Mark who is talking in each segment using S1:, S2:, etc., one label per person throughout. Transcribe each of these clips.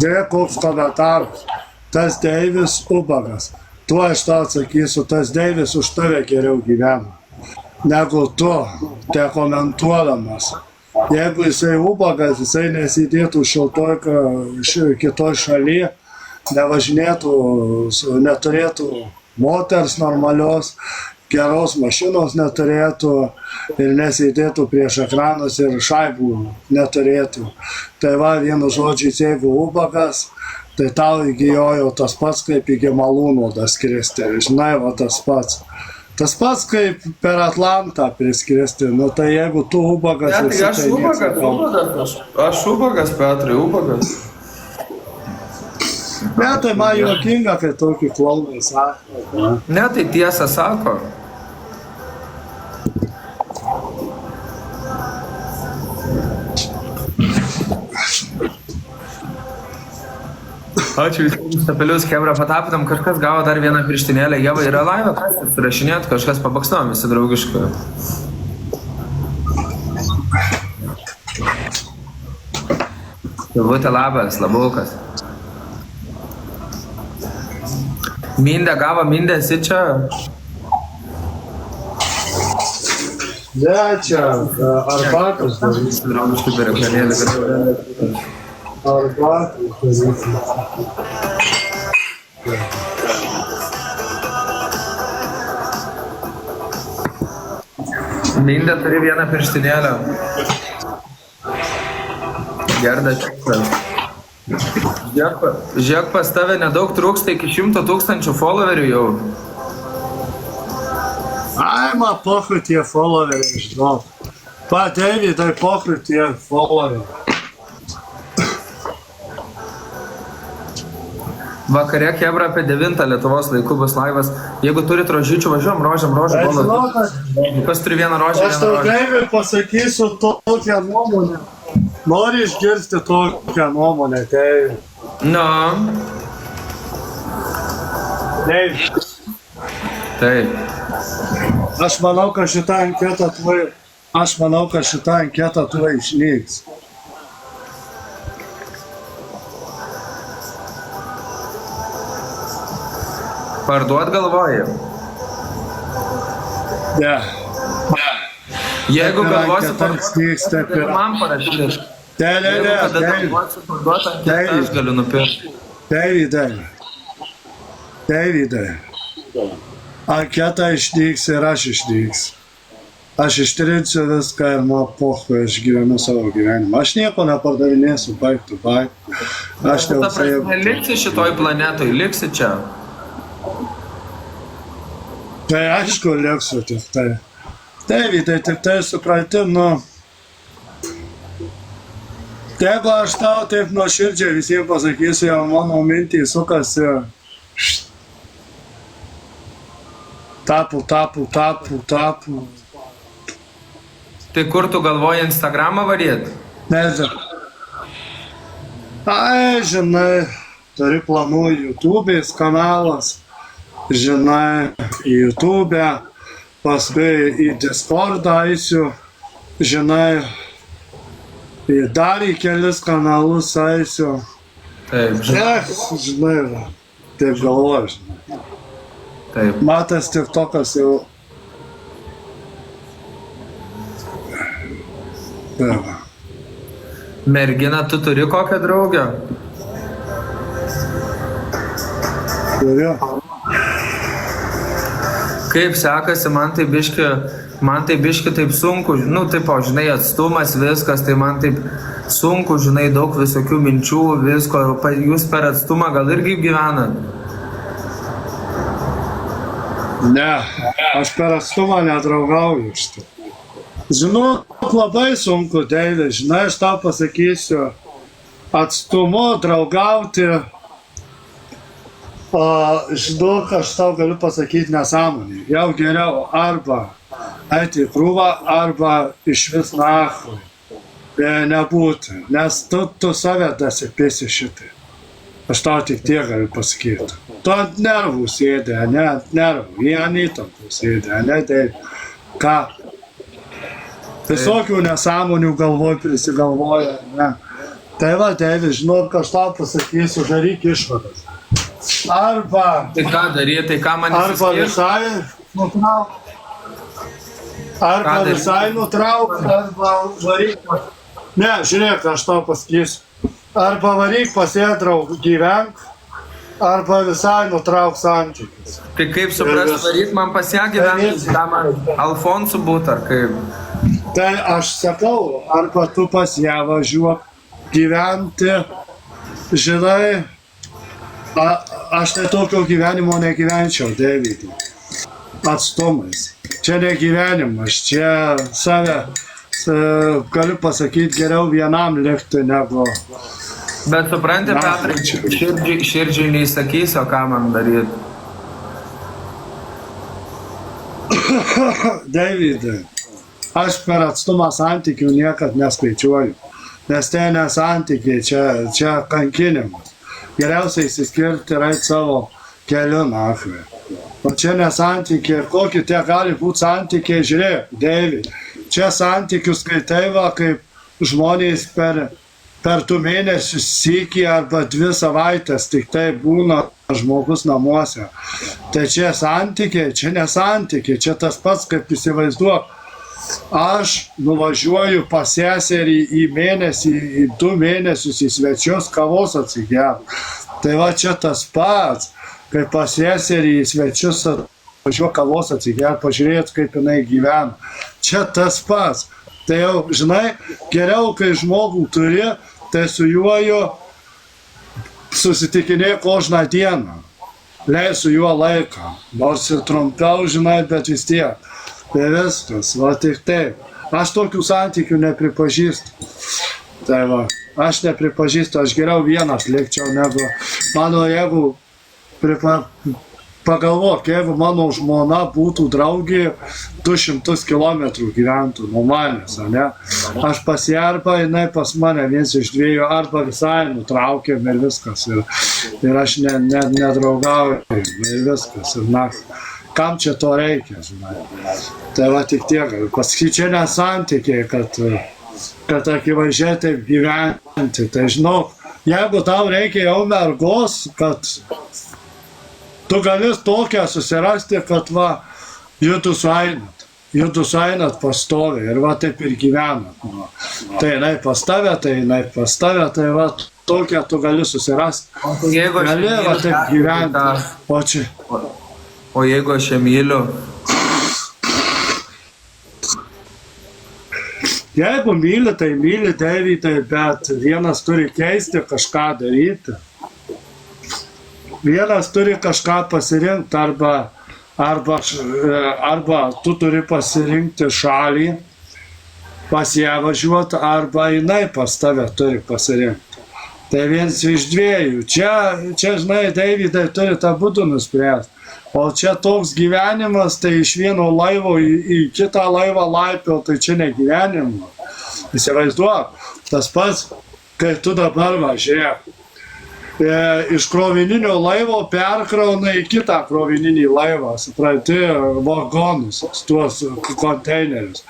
S1: Dėk koks komentaras. Tas Deivis ubagas. Tuo aš tau atsakysiu, tas Deivis už tave geriau gyvena, negu tu, te komentuodamas. Jeigu jisai ubagas, jisai nesidėtų kitoj šalyje, nevažinėtų, neturėtų moters normalios, geros mašinos neturėtų ir nesidėtų prieš ekranus ir šaibų neturėtų. Tai va, vienu žodžiais, jeigu ubagas, tai tau įgijojo tas pats, kaip iki malūno daskristi. Žinai, va tas pats. Tas pats, kaip per Atlantą priskristi. Nu, tai jeigu tu ubagas...
S2: Ne, tai aš ubagas. Aš ubagas, Petrai, ubagas.
S1: Ne, tai man juokinga, kai tokį klounai sako.
S2: Ne, tai tiesą sako. Ačiū visiems stapelius, Hebra, patapinam, kažkas gavo dar vieną pirštinėlę, Jeva yra laive, kas rašinėt, kažkas pabaksnom visi draugiškai. Jevutė labas, labukas. Mindė gavo, Mindė, esi čia?
S1: Ne, čia, arbatos darys.
S2: Draugiškai per ekranėlį.
S1: Arbatos darys.
S2: Mindė turi vieną pirštinėlę. Gerda Čiukras. Žiūrėk, pas tave nedaug trūksta iki 100 000 followerių jau.
S1: Ai, man pochui tie followeriai, žinau. Pa, Davidai, pochui tie followeriai.
S2: Vakare, Hebra, apie 9 Lietuvos laikų bus laivas. Jeigu turit rožyčių, važiuojam, rožėm. Kas turi vieną rožę,
S1: aš tau, David, pasakysiu tokią nuomonę. Nori išgirsti tokią nuomonę, David?
S2: Nu.
S1: David.
S2: Taip.
S1: Aš manau, kad šitą anketą tuoj išnyks.
S2: Parduot galvoji?
S1: Ne.
S2: Jeigu galvosi
S1: parduot,
S2: tai man parašyk.
S1: Ne.
S2: Aš galiu nupirkti.
S1: Davidai. Anketa išnyks ir aš išnyks. Aš ištrinsiu viską ir man pochui, aš gyvenu savo gyvenimą. Aš nieko nepardavinėsiu, baigtų. Aš
S2: Ta prasme, liksi šitoj planetoj, liksi čia.
S1: Tai aišku, liksiu tik tai. Davidai, tik tai supranti, nu... Jeigu aš tau taip nuoširdžiai visiems pasakysiu, jau mano mintį sukasi... Tapu.
S2: Tai kur tu galvoji Instagramą varyt?
S1: Nežinau. Ai, žinai, turi planų YouTube'is kanalas, žinai, į YouTube'e, paskui į Discordą eisiu, žinai, dar į kelis kanalus eisiu.
S2: Taip,
S1: žinai, taip galvoju, žinai.
S2: Taip.
S1: Matas TikTokas jau... Taip.
S2: Mergina, tu turi kokią draugę?
S1: Turiu.
S2: Kaip sekasi, man tai biški taip sunku, nu, taip, žinai, atstumas, viskas, tai man taip sunku, žinai, daug visokių minčių, visko, jūs per atstumą gal irgi gyvenat?
S1: Ne, aš per atstumą nedraugauju iš to. Žinau, labai sunku, Deivė, žinai, aš tau pasakysiu, atstumu draugauti, žinau, aš tau galiu pasakyti nesąmonį. Jau geriau arba eiti į krūvą, arba iš vis nachui. Nebūti, nes tu save dasipėsi šitai. Aš tau tik tiek galiu pasakyti. Tu ant nervų sėdė, ne ant nervų, jie ant įtampų sėdė, ne taip. Ką? Visokių nesąmonių galvoj prisigalvoja, ne. Tai va, Deivis, žinot, ką aš tau pasakysiu, daryk išvadas. Arba
S2: Tai ką daryti, tai ką man
S1: visai nutrauk. Arba visai nutrauk, arba varyk. Ne, žiūrėk, aš tau pasakysiu. Arba varyk pas ją draugų gyvenk, arba visai nutrauk santykius.
S2: Tai kaip suprasti, varyt man pas ją gyventi, ką man Alfonsu būt, ar kaip?
S1: Tai aš sakau, arba tu pas ją važiuok gyventi, žinai, aš tai tokio gyvenimo negyvenčiau, Davidai. Atstumais. Čia ne gyvenimas, čia save, galiu pasakyti, geriau vienam likti negu...
S2: Bet supranti, Petrai, širdžiai neįsakysiu, ką man daryti.
S1: Davidai, aš per atstumą santykių niekad neskaičiuoju, nes tai ne santykiai, čia kankinimas. Geriausiai įsiskirti ir eiti savo keliu nachui. O čia ne santykiai, ir kokie tie gali būti santykiai, žiūrėk, David, čia santykius skaitai va, kaip žmonės per 2 mėnesius sykį arba 2 savaitės, tik tai būna žmogus namuose. Tai čia santykiai, čia ne santykiai, čia tas pats, kaip įsivaizduok. Aš nuvažiuoju pas seserį į mėnesį, į 2 mėnesius į svečius kavos atsigert. Tai va čia tas pats, kaip pas seserį į svečius atvažiuoju kavos atsigert, pažiūrėti, kaip jinai gyvena. Čia tas pats. Tai jau, žinai, geriau, kai žmogų turi, tai su juo susitikinėk kožną dieną. Leis su juo laiką. Nors ir trumpiau, žinai, bet vis tiek. Tai viskas, va tik taip. Aš tokių santykių nepripažįstu. Tai va, aš nepripažįstu, aš geriau vienas likčiau negu mano, jeigu pagalvok, jeigu mano žmona būtų draugė 200 kilometrų gyventų nuomonės, ne? Aš pas ją arba jinai pas mane, viens iš dviejų, arba visai nutraukėm ir viskas. Ir aš nedraugauju ir viskas. Ir kam čia to reikia, žinai. Tai va tik tiek, pasakyti, čia nesantykiai, kad akivaizdžiai taip gyventi. Tai žinok, jeigu tau reikia jau mergos, kad tu gali tokią susirasti, kad va, judu sueinat pastoviai ir va taip ir gyvenat. Va. Tai jinai pas tave, tai va tokią tu gali susirasti. Gali va taip gyventi.
S2: O jeigu aš ją myliu?
S1: Jeigu myli, tai myli, Davidai, bet vienas turi keisti, kažką daryti. Vienas turi kažką pasirinkti, arba tu turi pasirinkti šalį, pas ją važiuoti, arba jinai pas tave turi pasirinkti. Tai viens iš dviejų. Čia žinai, Davidai turi tą būdų nuspręsti. O čia toks gyvenimas, tai iš vieno laivo į kitą laivą laipio, tai čia ne gyvenimas. Įsivaizduok, tas pats, kai tu dabar važiuok. Iš krovininio laivo perkrauna į kitą krovininį laivą, supranti, vagonus, tuos konteinerius,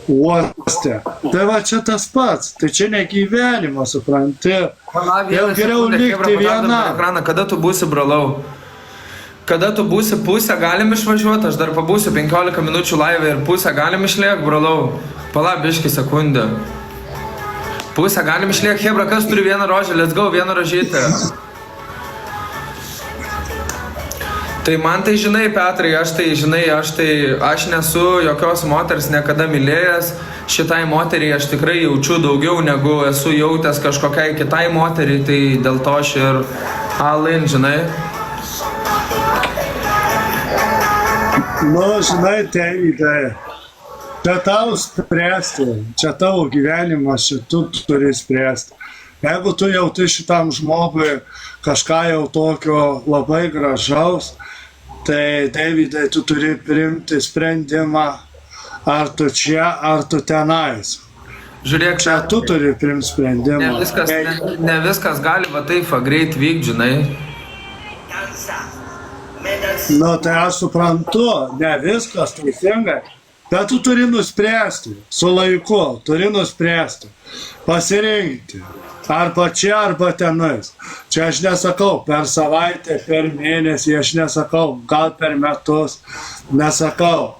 S1: uoste. Tai va čia tas pats, tai čia ne gyvenimas, supranti. Jau geriau likti vienam.
S2: Kada tu būsi, brolau? Kada tu būsi pusę, galim išvažiuoti, aš dar pabūsiu 15 minučių laivę ir pusę galim išliek, brolau. Pala, biški sekundę. Pusę galim išliek, hebra, kas turi vieną rožę, let's go, vieną rožytę. Tai man tai žinai, Petrai, aš nesu jokios moters niekada mylėjęs, šitai moteriai aš tikrai jaučiu daugiau negu esu jautęs kažkokiai kitai moteriai, tai dėl to aš ir alin, žinai.
S1: Nu, žinai, Davidai, čia tau spręsti, čia tavo gyvenimas, čia tu turi spręsti. Jeigu tu jauti šitam žmogui kažką jau tokio labai gražaus, tai, Davidai, tu turi priimti sprendimą, ar tu čia, ar tu tenais.
S2: Žiūrėk,
S1: čia tu turi priimti sprendimą.
S2: Ne viskas gali va taip greit vykt, žinai.
S1: Nu, tai aš suprantu, ne viskas teisingai. Bet tu turi nuspręsti, su laiku, turi nuspręsti, pasirinkti. Arba čia, arba tenais. Čia aš nesakau per savaitę, per mėnesį, aš nesakau, gal per metus, nesakau.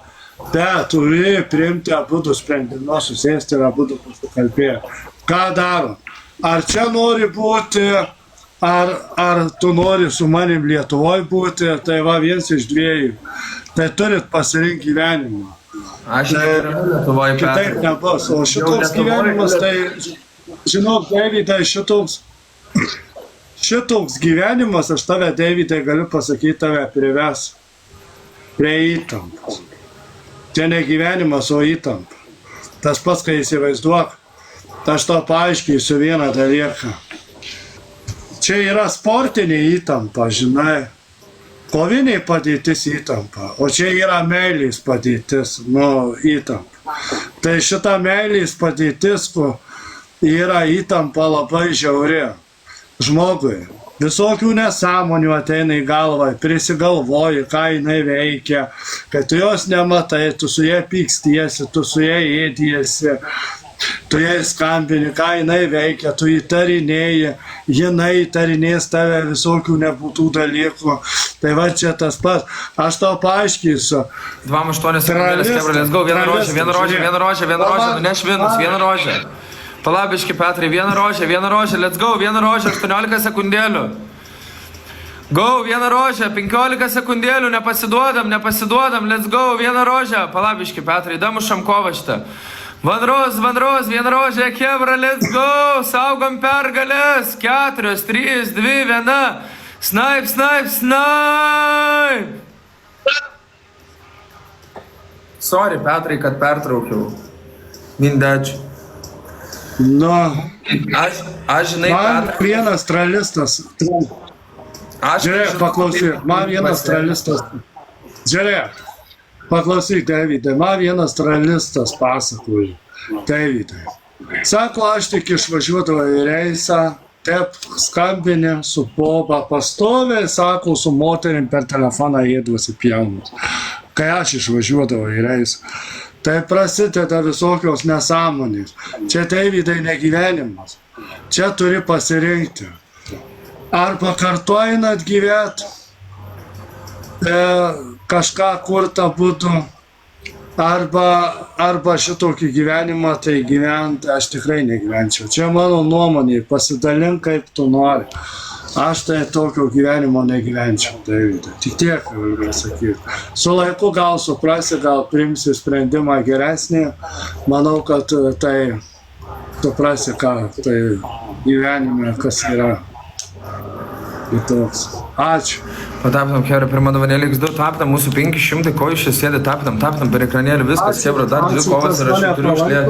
S1: Bet turi priimti abudu sprendimus, susėsti ir abudu pasikalbėti. Ką daro? Ar čia nori būti, ar tu nori su manim Lietuvoje būti, tai va vienas iš dviejų. Tai turit pasirinkti gyvenimą.
S2: Aš neturiu Lietuvoje, Petrai.
S1: Kitaip nebus. O šitoks gyvenimas, tai, žinok, Davidai, šitoks gyvenimas, aš tave, Davidai, galiu pasakyti, tave prives prie įtampos. Čia ne gyvenimas, o įtampa. Tas pats, kai įsivaizduok, aš tau paaiškinsiu vieną dalyką. Čia yra sportinė įtampa, žinai. Koviniai padėtis įtampa, o čia yra meilės padėtis, įtampa. Tai šita meilės padėtis, kur yra įtampa labai žiauri žmogui. Visokių nesąmonių ateina į galvą, prisigalvoji, ką jinai veikia, kad tu jos nematai, tu su jie pykstiesi, tu su jie ėdiesi, tu jai skambini, ką jinai veikia, tu įtarinėji, jinai įtarinės tave visokių nebūtų dalykų. Tai va čia tas pats. Aš tau paaiškinsiu.
S2: 2-8 sekundėlės, Kebra, let's go, vieną rožę, nuneš Vinus, vieną rožę. Palabiški, Petrai, vieną rožę, let's go, vieną rožę, 18 sekundėlių. Go, vieną rožę, 15 sekundėlių, nepasiduodam, let's go, vieną rožę. Palabiški, Petrai, damušam kovą šitą. Van Roz, vieną rožę, Kebra, let's go, saugom pergalės, 4, 3, 2, 1, snipe. Sorry, Petrai, kad pertraukiau. Mindačiu. Aš žinai,
S1: man vienas tralistas. Žiūrėk, paklausyk, man vienas tralistas. Žiūrėk, paklausyk, Davidai, man vienas tralistas pasakoja. Davidai. Sako, aš tik išvažiuodavau į reisą, taip skambinė su boba, pastoviai, sako, su moterim per telefoną ėduosi pjaunus. Kai aš išvažiuodavau į reisą. Tai prasideda visokios nesąmonės. Čia, Davidai, negyvenimas. Čia turi pasirinkti. Arba kartu einat gyventi, kažką kurtą būtų, arba šitokį gyvenimą, tai gyventi aš tikrai negyvenčiau. Čia mano nuomonė, pasidalink kaip tu nori. Aš tai tokio gyvenimo negyvenčiau, Davidai. Tik tiek, galiu sakyti. Su laiku gal suprasi, gal priimsi sprendimą geresnį. Manau, kad tai suprasi, ką tai gyvenime, kas yra kitoks. Ačiū.
S2: Patapinam, Kebra, pirmą dovanėlį X2, tapinam, mūsų 500 kojų čia sėdi, tapinam, per ekranėlį viskas, Kebra, dar 2 kovas ir aš jau turiu uždėti.